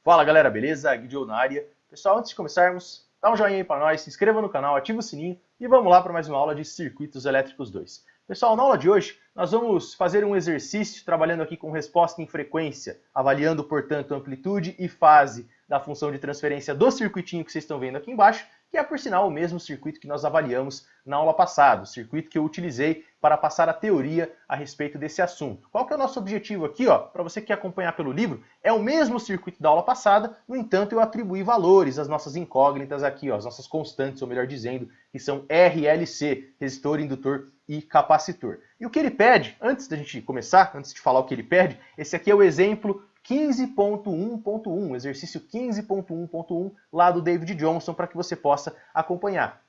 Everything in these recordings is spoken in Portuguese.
Fala galera, beleza? Guido na área. Pessoal, antes de começarmos, dá um joinha aí para nós, se inscreva no canal, ativa o sininho e vamos lá para mais uma aula de Circuitos Elétricos 2. Pessoal, na aula de hoje nós vamos fazer um exercício trabalhando aqui com resposta em frequência, avaliando, portanto, amplitude e fase da função de transferência do circuitinho que vocês estão vendo aqui embaixo, que é, por sinal, o mesmo circuito que nós avaliamos na aula passada, o circuito que eu utilizei para passar a teoria a respeito desse assunto. Qual que é o nosso objetivo aqui, para você que quer acompanhar pelo livro? É o mesmo circuito da aula passada, no entanto, eu atribuí valores às nossas incógnitas aqui, as nossas constantes, ou melhor dizendo, que são RLC, resistor, indutor e capacitor. E o que ele pede, antes da gente começar, antes de falar o que ele pede, esse aqui é o exemplo 15.1.1, exercício 15.1.1 lá do David Johnson, para que você possa acompanhar.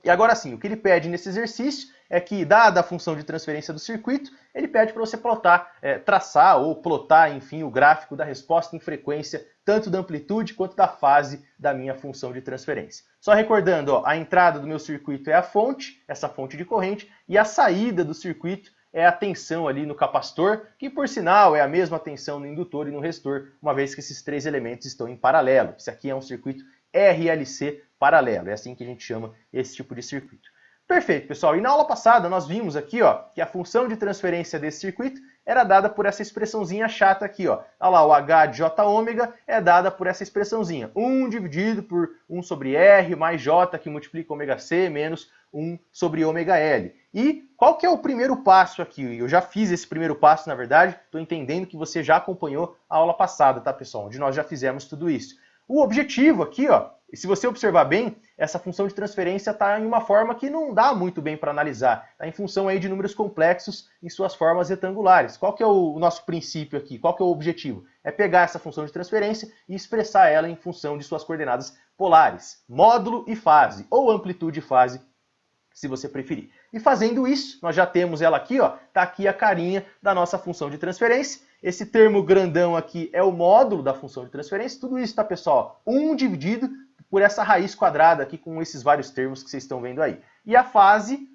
E agora sim, o que ele pede nesse exercício é que, dada a função de transferência do circuito, ele pede para você plotar, traçar ou plotar, enfim, o gráfico da resposta em frequência, tanto da amplitude quanto da fase da minha função de transferência. Só recordando, a entrada do meu circuito é a fonte, essa fonte de corrente, e a saída do circuito é a tensão ali no capacitor, que por sinal é a mesma tensão no indutor e no resistor, uma vez que esses três elementos estão em paralelo. Esse aqui é um circuito RLC paralelo, é assim que a gente chama esse tipo de circuito. Perfeito, pessoal. E na aula passada nós vimos aqui, que a função de transferência desse circuito era dada por essa expressãozinha chata aqui, Olha lá, o H de J ômega é dada por essa expressãozinha. 1 dividido por 1 sobre R mais J que multiplica ômega C menos 1 sobre ômega L. E qual que é o primeiro passo aqui? Eu já fiz esse primeiro passo, na verdade. Estou entendendo que você já acompanhou a aula passada, tá, pessoal? Onde nós já fizemos tudo isso. O objetivo aqui, e se você observar bem, essa função de transferência está em uma forma que não dá muito bem para analisar. Está em função aí de números complexos em suas formas retangulares. Qual que é o nosso princípio aqui? Qual que é o objetivo? É pegar essa função de transferência e expressar ela em função de suas coordenadas polares, módulo e fase, ou amplitude e fase, se você preferir. E fazendo isso, nós já temos ela aqui, tá aqui a carinha da nossa função de transferência. Esse termo grandão aqui é o módulo da função de transferência. Tudo isso, tá, pessoal? 1 dividido por essa raiz quadrada aqui com esses vários termos que vocês estão vendo aí. E a fase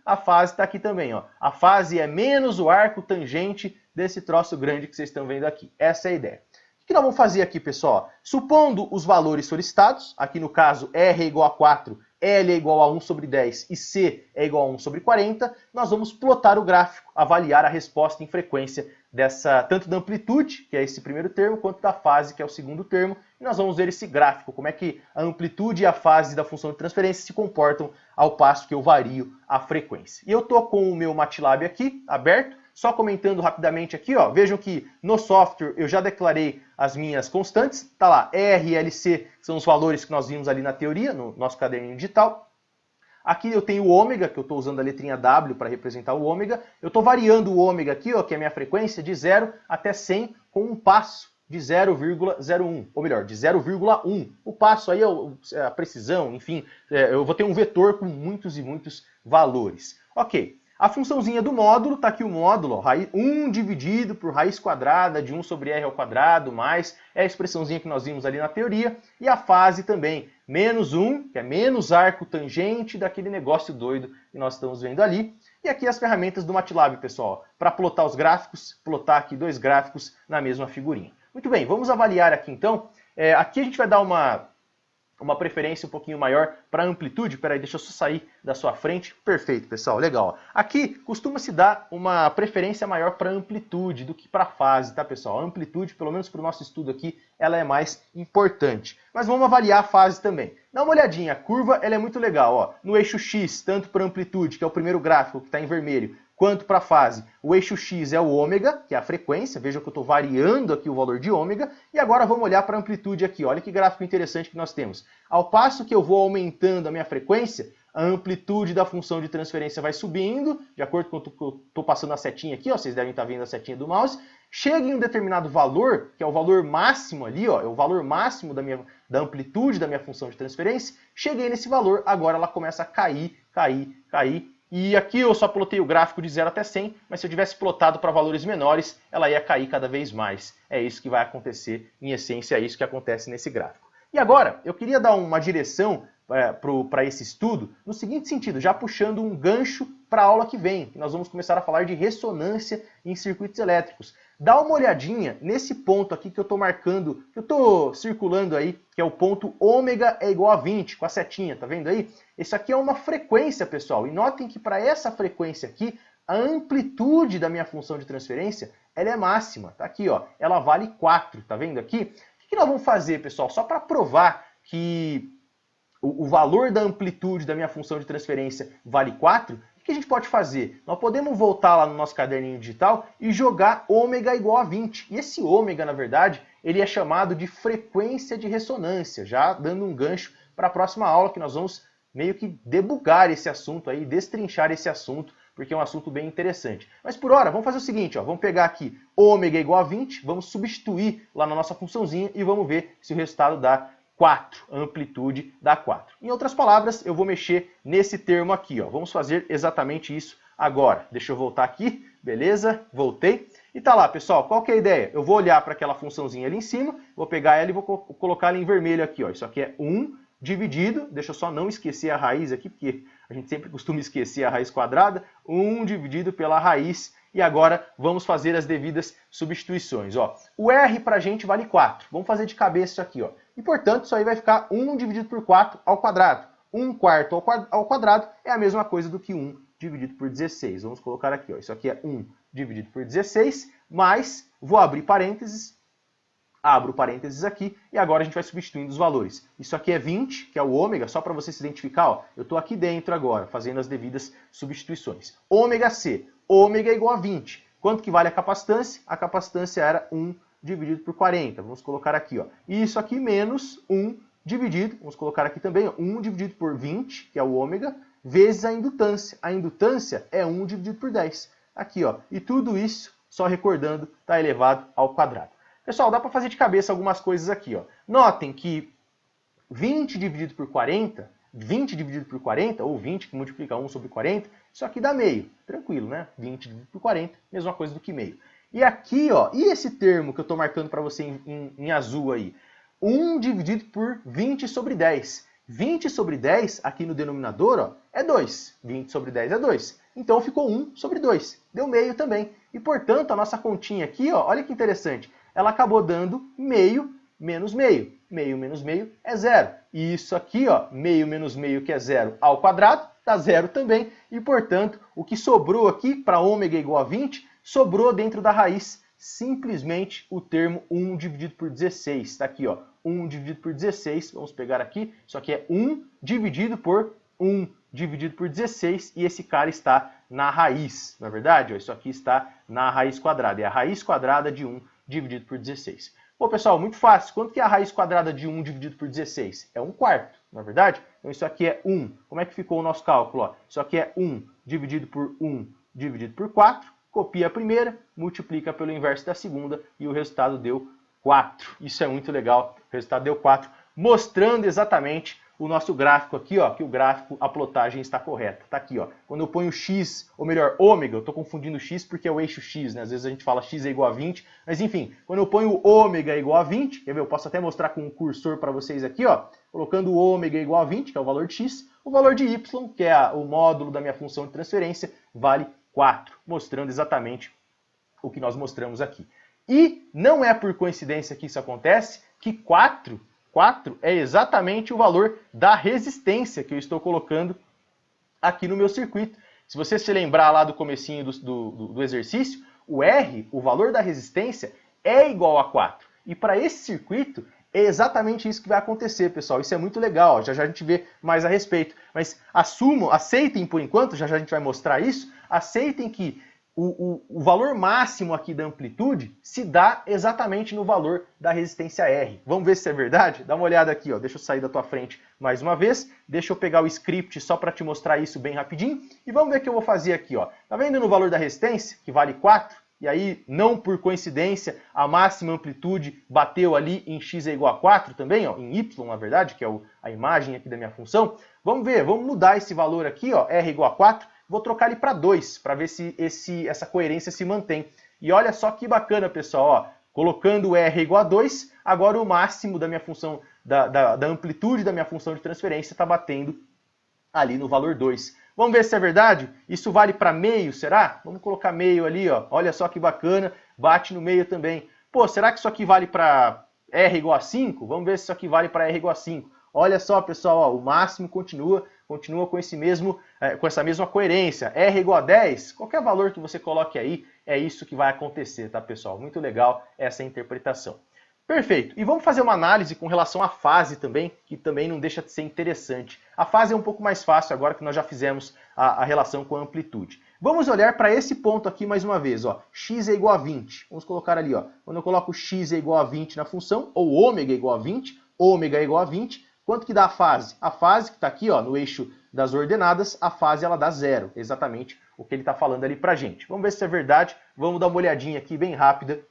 está aqui também, A fase é menos o arco tangente desse troço grande que vocês estão vendo aqui. Essa é a ideia. O que nós vamos fazer aqui, pessoal? Supondo os valores solicitados, aqui no caso R é igual a 4, L é igual a 1 sobre 10 e C é igual a 1 sobre 40, nós vamos plotar o gráfico, avaliar a resposta em frequência dessa, tanto da amplitude, que é esse primeiro termo, quanto da fase, que é o segundo termo, e nós vamos ver esse gráfico, como é que a amplitude e a fase da função de transferência se comportam ao passo que eu vario a frequência. E eu estou com o meu MATLAB aqui, aberto, só comentando rapidamente aqui, vejam que no software eu já declarei as minhas constantes, tá lá, R e LC são os valores que nós vimos ali na teoria, no nosso caderninho digital. Aqui eu tenho o ômega, que eu estou usando a letrinha W para representar o ômega. Eu estou variando o ômega aqui, que é a minha frequência, de 0 até 100 com um passo de 0,01, ou melhor, de 0,1. O passo aí é a precisão, enfim, eu vou ter um vetor com muitos e muitos valores. Ok. A funçãozinha do módulo, está aqui o módulo, 1 dividido por raiz quadrada de 1 sobre R ao quadrado, mais, é a expressãozinha que nós vimos ali na teoria, e a fase também, menos 1, que é menos arco tangente daquele negócio doido que nós estamos vendo ali. E aqui as ferramentas do MATLAB, pessoal, para plotar os gráficos, plotar aqui dois gráficos na mesma figurinha. Muito bem, vamos avaliar aqui então. Aqui a gente vai dar uma preferência um pouquinho maior para amplitude. Peraí, deixa eu só sair da sua frente. Perfeito, pessoal, legal. Aqui costuma-se dar uma preferência maior para amplitude do que para fase, tá, pessoal? A amplitude, pelo menos para o nosso estudo aqui, ela é mais importante. Mas vamos avaliar a fase também. Dá uma olhadinha, a curva ela é muito legal. No eixo X, tanto para amplitude, que é o primeiro gráfico que está em vermelho, quanto para a fase, o eixo X é o ômega, que é a frequência, veja que eu estou variando aqui o valor de ômega, e agora vamos olhar para a amplitude aqui, olha que gráfico interessante que nós temos. Ao passo que eu vou aumentando a minha frequência, a amplitude da função de transferência vai subindo, de acordo com o que eu estou passando a setinha aqui, vocês devem estar vendo a setinha do mouse, chega em um determinado valor, que é o valor máximo ali, é o valor máximo da amplitude da minha função de transferência, cheguei nesse valor, agora ela começa a cair, e aqui eu só plotei o gráfico de 0 até 100, mas se eu tivesse plotado para valores menores, ela ia cair cada vez mais. É isso que vai acontecer, em essência, é isso que acontece nesse gráfico. E agora, eu queria dar uma direção para esse estudo no seguinte sentido, já puxando um gancho para a aula que vem, que nós vamos começar a falar de ressonância em circuitos elétricos. Dá uma olhadinha nesse ponto aqui que eu estou marcando, que eu estou circulando aí, que é o ponto ômega é igual a 20, com a setinha, tá vendo aí? Isso aqui é uma frequência, pessoal, e notem que para essa frequência aqui, a amplitude da minha função de transferência, ela é máxima, tá aqui, ó, ela vale 4, tá vendo aqui? O que nós vamos fazer, pessoal, só para provar que o valor da amplitude da minha função de transferência vale 4, o que a gente pode fazer? Nós podemos voltar lá no nosso caderninho digital e jogar ômega igual a 20. E esse ômega, na verdade, ele é chamado de frequência de ressonância, já dando um gancho para a próxima aula, que nós vamos meio que debugar esse assunto aí, destrinchar esse assunto, porque é um assunto bem interessante. Mas por hora, vamos fazer o seguinte, ó, vamos pegar aqui ômega igual a 20, vamos substituir lá na nossa funçãozinha e vamos ver se o resultado dá 4, a amplitude dá 4. Em outras palavras, eu vou mexer nesse termo aqui, ó. Vamos fazer exatamente isso agora. Deixa eu voltar aqui, beleza? Voltei. E tá lá, pessoal, qual que é a ideia? Eu vou olhar para aquela funçãozinha ali em cima, vou pegar ela e vou colocar ela em vermelho aqui, ó. Isso aqui é 1 dividido, deixa eu só não esquecer a raiz aqui, porque a gente sempre costuma esquecer a raiz quadrada, 1 dividido pela raiz. E agora vamos fazer as devidas substituições. Ó. O R para a gente vale 4. Vamos fazer de cabeça isso aqui. Ó. E, portanto, isso aí vai ficar 1 dividido por 4 ao quadrado. 1 quarto ao quadrado é a mesma coisa do que 1 dividido por 16. Vamos colocar aqui. Ó. Isso aqui é 1 dividido por 16, mais, vou abrir parênteses, abro parênteses aqui, e agora a gente vai substituindo os valores. Isso aqui é 20, que é o ômega, só para você se identificar. Ó. Eu estou aqui dentro agora, fazendo as devidas substituições. Ômega C. Ômega é igual a 20. Quanto que vale a capacitância? A capacitância era 1 dividido por 40. Vamos colocar aqui, ó. E isso aqui menos 1 dividido, vamos colocar aqui também, ó, 1 dividido por 20, que é o ômega, vezes a indutância. A indutância é 1 dividido por 10. Aqui, ó. E tudo isso, só recordando, está elevado ao quadrado. Pessoal, dá para fazer de cabeça algumas coisas aqui, ó. Notem que 20 dividido por 40, 20 dividido por 40, ou 20 que multiplica 1 sobre 40, isso aqui dá meio. Tranquilo, né? 20 dividido por 40, mesma coisa do que meio. E aqui, ó, e esse termo que eu estou marcando para você em azul aí? 1 dividido por 20 sobre 10. 20 sobre 10, aqui no denominador, ó, é 2. 20 sobre 10 é 2. Então ficou 1 sobre 2. Deu meio também. E, portanto, a nossa continha aqui, ó, olha que interessante, ela acabou dando meio menos meio. Meio menos meio é 0. E isso aqui, ó, meio menos meio, que é 0 ao quadrado, dá 0 também. E, portanto, o que sobrou aqui para ômega igual a 20, sobrou dentro da raiz simplesmente o termo 1 dividido por 16. Está aqui, ó, 1 dividido por 16. Vamos pegar aqui. Isso aqui é 1 dividido por 1 dividido por 16. E esse cara está na raiz. Na verdade, ó, isso aqui está na raiz quadrada. É a raiz quadrada de 1 dividido por 16. Pô, pessoal, muito fácil. Quanto que é a raiz quadrada de 1 dividido por 16? É 1 quarto, não é verdade? Então isso aqui é 1. Como é que ficou o nosso cálculo? Ó? Isso aqui é 1 dividido por 1 dividido por 4. Copia a primeira, multiplica pelo inverso da segunda e o resultado deu 4. Isso é muito legal. O resultado deu 4, mostrando exatamente o nosso gráfico aqui, ó, que o gráfico, a plotagem está correta. Tá aqui, ó. Quando eu ponho x, ou melhor, ômega, eu estou confundindo x porque é o eixo x, né? Às vezes a gente fala x é igual a 20, mas enfim, quando eu ponho ômega igual a 20, quer ver? Eu posso até mostrar com um cursor para vocês aqui, ó, colocando o ômega igual a 20, que é o valor de x, o valor de y, que é o módulo da minha função de transferência, vale 4, mostrando exatamente o que nós mostramos aqui. E não é por coincidência que isso acontece, que 4 é exatamente o valor da resistência que eu estou colocando aqui no meu circuito. Se você se lembrar lá do comecinho do exercício, o R, o valor da resistência, é igual a 4. E para esse circuito, é exatamente isso que vai acontecer, pessoal. Isso é muito legal, já já a gente vê mais a respeito. Mas aceitem por enquanto, já já a gente vai mostrar isso, aceitem que o valor máximo aqui da amplitude se dá exatamente no valor da resistência R. Vamos ver se é verdade? Dá uma olhada aqui, ó. Deixa eu sair da tua frente mais uma vez. Deixa eu pegar o script só para te mostrar isso bem rapidinho. E vamos ver o que eu vou fazer aqui, ó. Tá vendo no valor da resistência, que vale 4? E aí, não por coincidência, a máxima amplitude bateu ali em x é igual a 4 também, ó, em y, na verdade, que é a imagem aqui da minha função. Vamos ver, vamos mudar esse valor aqui, ó, R igual a 4. Vou trocar ele para 2, para ver se essa coerência se mantém. E olha só que bacana, pessoal. Ó, colocando R igual a 2, agora o máximo da minha função, da amplitude da minha função de transferência está batendo ali no valor 2. Vamos ver se é verdade? Isso vale para meio, será? Vamos colocar meio ali, ó. Olha só que bacana, bate no meio também. Pô, será que isso aqui vale para R igual a 5? Vamos ver se isso aqui vale para R igual a 5. Olha só, pessoal, ó, o máximo continua com essa mesma coerência. R igual a 10, qualquer valor que você coloque aí, é isso que vai acontecer, tá, pessoal? Muito legal essa interpretação. Perfeito. E vamos fazer uma análise com relação à fase também, que também não deixa de ser interessante. A fase é um pouco mais fácil agora que nós já fizemos a relação com a amplitude. Vamos olhar para esse ponto aqui mais uma vez, ó. X é igual a 20. Vamos colocar ali, ó. Quando eu coloco x é igual a 20 na função, ou ômega é igual a 20, ômega é igual a 20, quanto que dá a fase? A fase que está aqui, ó, no eixo das ordenadas, a fase ela dá 0. Exatamente o que ele está falando ali para a gente. Vamos ver se é verdade. Vamos dar uma olhadinha aqui bem rápida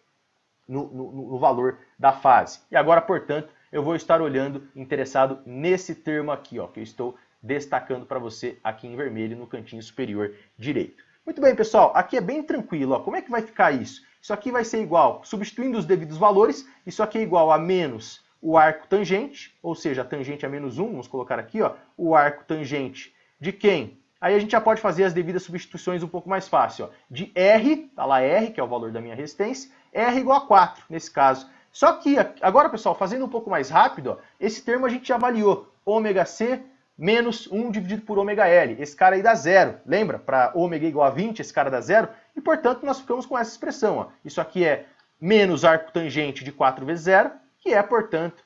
no valor da fase. E agora, portanto, eu vou estar olhando, interessado nesse termo aqui, ó, que eu estou destacando para você aqui em vermelho no cantinho superior direito. Muito bem, pessoal, aqui é bem tranquilo. Ó. Como é que vai ficar isso? Isso aqui vai ser igual, substituindo os devidos valores, isso aqui é igual a menos o arco tangente, ou seja, a tangente é menos 1, vamos colocar aqui, ó, o arco tangente de quem? Aí a gente já pode fazer as devidas substituições um pouco mais fácil. Ó. De R, tá lá R, que é o valor da minha resistência, R igual a 4, nesse caso. Só que, agora, pessoal, fazendo um pouco mais rápido, ó, esse termo a gente já avaliou. Ômega C menos 1 dividido por ômega L. Esse cara aí dá 0. Lembra? Para ômega igual a 20, esse cara dá 0. E, portanto, nós ficamos com essa expressão. Ó. Isso aqui é menos arco tangente de 4 vezes 0, que é, portanto,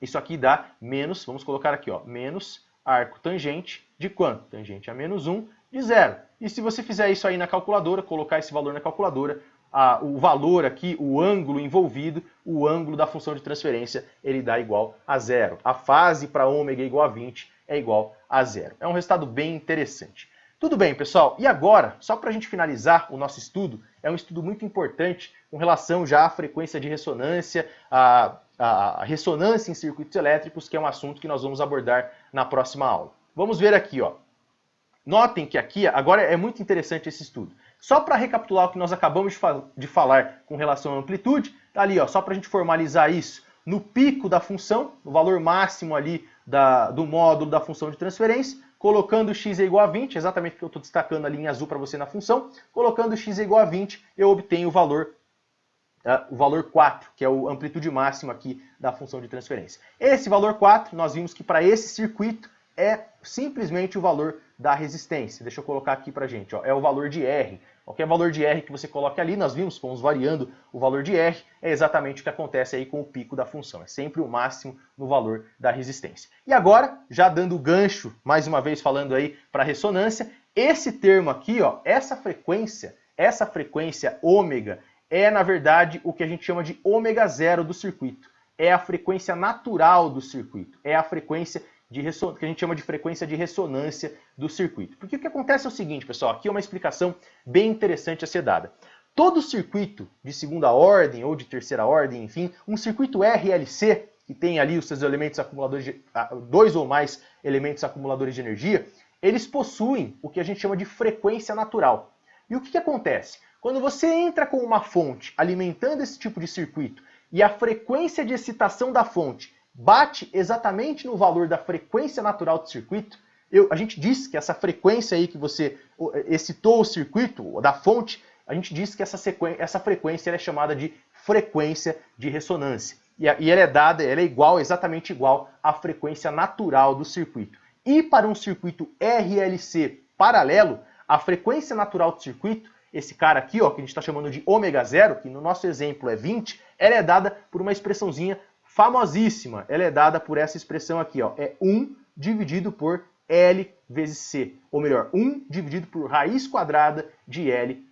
isso aqui dá menos, vamos colocar aqui, ó, menos arco tangente de quanto? Tangente a menos 1 de 0. E se você fizer isso aí na calculadora, colocar esse valor na calculadora, o valor aqui, o ângulo envolvido, o ângulo da função de transferência, ele dá igual a 0. A fase para ômega igual a 20 é igual a 0. É um resultado bem interessante. Tudo bem, pessoal? E agora, só para a gente finalizar o nosso estudo, é um estudo muito importante com relação já à frequência de ressonância, a ressonância em circuitos elétricos, que é um assunto que nós vamos abordar na próxima aula. Vamos ver aqui, ó. Notem que aqui, agora é muito interessante esse estudo. Só para recapitular o que nós acabamos de falar com relação à amplitude, tá ali, ó, só para a gente formalizar isso, no pico da função, no valor máximo ali do módulo da função de transferência, colocando x é igual a 20, exatamente o que eu estou destacando ali em azul para você na função, colocando x é igual a 20, eu obtenho o valor 4, que é a amplitude máxima aqui da função de transferência. Esse valor 4, nós vimos que para esse circuito é simplesmente o valor da resistência. Deixa eu colocar aqui para a gente, ó, é o valor de R. Qualquer valor de R que você coloque ali, nós vimos, fomos variando o valor de R, é exatamente o que acontece aí com o pico da função. É sempre o máximo no valor da resistência. E agora, já dando o gancho, mais uma vez falando aí para a ressonância, esse termo aqui, ó, essa frequência ômega, é na verdade o que a gente chama de ômega zero do circuito. É a frequência natural do circuito. É a frequência que a gente chama de frequência de ressonância do circuito. Porque o que acontece é o seguinte, pessoal, aqui é uma explicação bem interessante a ser dada. Todo circuito de segunda ordem ou de terceira ordem, enfim, um circuito RLC, que tem ali os seus elementos acumuladores, dois ou mais elementos acumuladores de energia, eles possuem o que a gente chama de frequência natural. E o que acontece? Quando você entra com uma fonte alimentando esse tipo de circuito e a frequência de excitação da fonte bate exatamente no valor da frequência natural do circuito, a gente diz que essa frequência aí que você excitou o circuito, da fonte, a gente diz que essa frequência é chamada de frequência de ressonância. E ela é exatamente igual à frequência natural do circuito. E para um circuito RLC paralelo, a frequência natural do circuito, esse cara aqui, ó, que a gente está chamando de ômega zero, que no nosso exemplo é 20, ela é dada por uma expressãozinha famosíssima. Ela é dada por essa expressão aqui, ó, é 1 dividido por L vezes C. Ou melhor, 1 dividido por raiz quadrada de L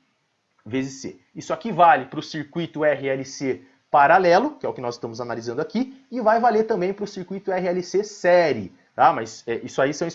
vezes C. Isso aqui vale para o circuito RLC paralelo, que é o que nós estamos analisando aqui, e vai valer também para o circuito RLC série. Tá? Mas isso aí são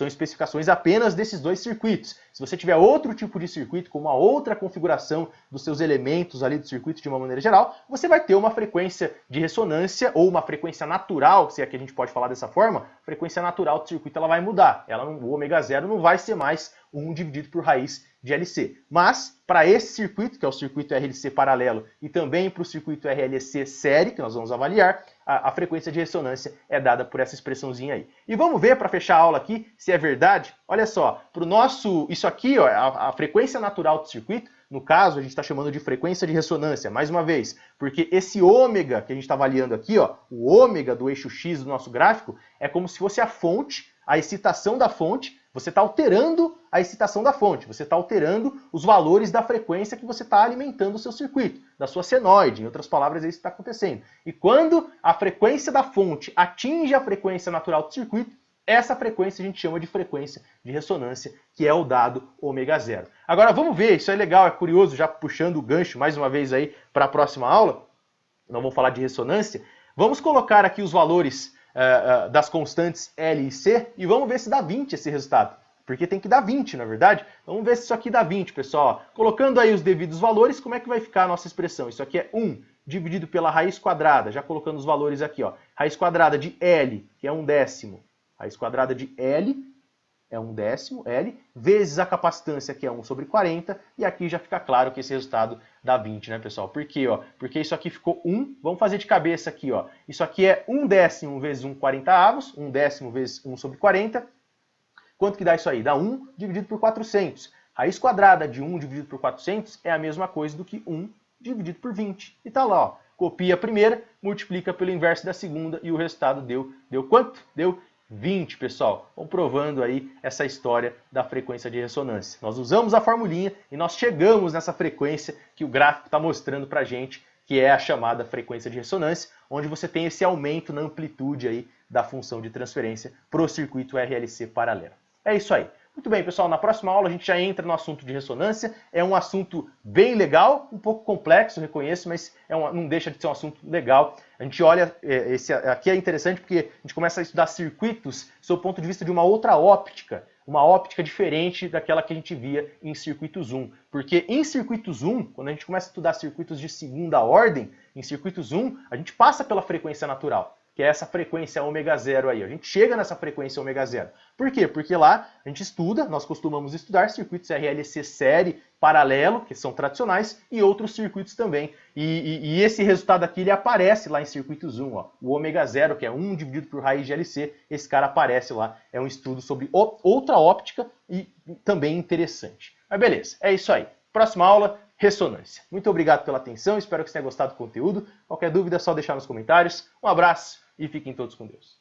especificações apenas desses dois circuitos. Se você tiver outro tipo de circuito, com uma outra configuração dos seus elementos ali do circuito de uma maneira geral, você vai ter uma frequência de ressonância ou uma frequência natural, se é que a gente pode falar dessa forma, a frequência natural do circuito ela vai mudar. O ômega zero não vai ser mais 1 dividido por raiz de LC. Mas, para esse circuito, que é o circuito RLC paralelo, e também para o circuito RLC série, que nós vamos avaliar, a frequência de ressonância é dada por essa expressãozinha aí. E vamos ver, para fechar a aula aqui, se é verdade. Olha só, para o nosso... Isso aqui, ó, a frequência natural do circuito, no caso, a gente está chamando de frequência de ressonância, mais uma vez, porque esse ômega que a gente está avaliando aqui, ó, o ômega do eixo X do nosso gráfico, é como se fosse a fonte, a excitação da fonte. Você está alterando a excitação da fonte, você está alterando os valores da frequência que você está alimentando o seu circuito, da sua senoide, em outras palavras, é isso que está acontecendo. E quando a frequência da fonte atinge a frequência natural do circuito, essa frequência a gente chama de frequência de ressonância, que é o dado ômega zero. Agora vamos ver, isso é legal, é curioso, já puxando o gancho mais uma vez aí para a próxima aula, nós vamos falar de ressonância, vamos colocar aqui os valores das constantes L e C e vamos ver se dá 20 esse resultado. Porque tem que dar 20, na verdade. Vamos ver se isso aqui dá 20, pessoal. Colocando aí os devidos valores, como é que vai ficar a nossa expressão? Isso aqui é 1 dividido pela raiz quadrada, já colocando os valores aqui, ó. Raiz quadrada de L, que é 1/10. Raiz quadrada de L é 1/10, L, vezes a capacitância, que é 1 sobre 40, e aqui já fica claro que esse resultado dá 20, né, pessoal? Por quê? Ó? Porque isso aqui ficou 1, vamos fazer de cabeça aqui, ó. Isso aqui é 1/10 vezes 1/40, 1/10 vezes 1 sobre 40. Quanto que dá isso aí? Dá 1 dividido por 400. Raiz quadrada de 1 dividido por 400 é a mesma coisa do que 1 dividido por 20. E tá lá, ó. Copia a primeira, multiplica pelo inverso da segunda e o resultado deu quanto? Deu 20, pessoal, comprovando aí essa história da frequência de ressonância. Nós usamos a formulinha e nós chegamos nessa frequência que o gráfico está mostrando para a gente, que é a chamada frequência de ressonância, onde você tem esse aumento na amplitude aí da função de transferência para o circuito RLC paralelo. É isso aí. Muito bem, pessoal, na próxima aula a gente já entra no assunto de ressonância. É um assunto bem legal, um pouco complexo, reconheço, mas não deixa de ser um assunto legal. A gente olha, esse aqui é interessante porque a gente começa a estudar circuitos sob o ponto de vista de uma outra óptica, uma óptica diferente daquela que a gente via em circuito zoom. Porque em circuito zoom, quando a gente começa a estudar circuitos de segunda ordem, em circuito zoom, a gente passa pela frequência natural, que é essa frequência ômega zero aí. A gente chega nessa frequência ômega zero. Por quê? Porque lá a gente estuda, nós costumamos estudar circuitos RLC série, paralelo, que são tradicionais, e outros circuitos também. E esse resultado aqui, ele aparece lá em circuito zoom, ó. O ômega zero, que é 1 dividido por raiz de LC, esse cara aparece lá. É um estudo sobre outra óptica e também interessante. Mas beleza, é isso aí. Próxima aula, ressonância. Muito obrigado pela atenção, espero que você tenha gostado do conteúdo. Qualquer dúvida é só deixar nos comentários. Um abraço e fiquem todos com Deus.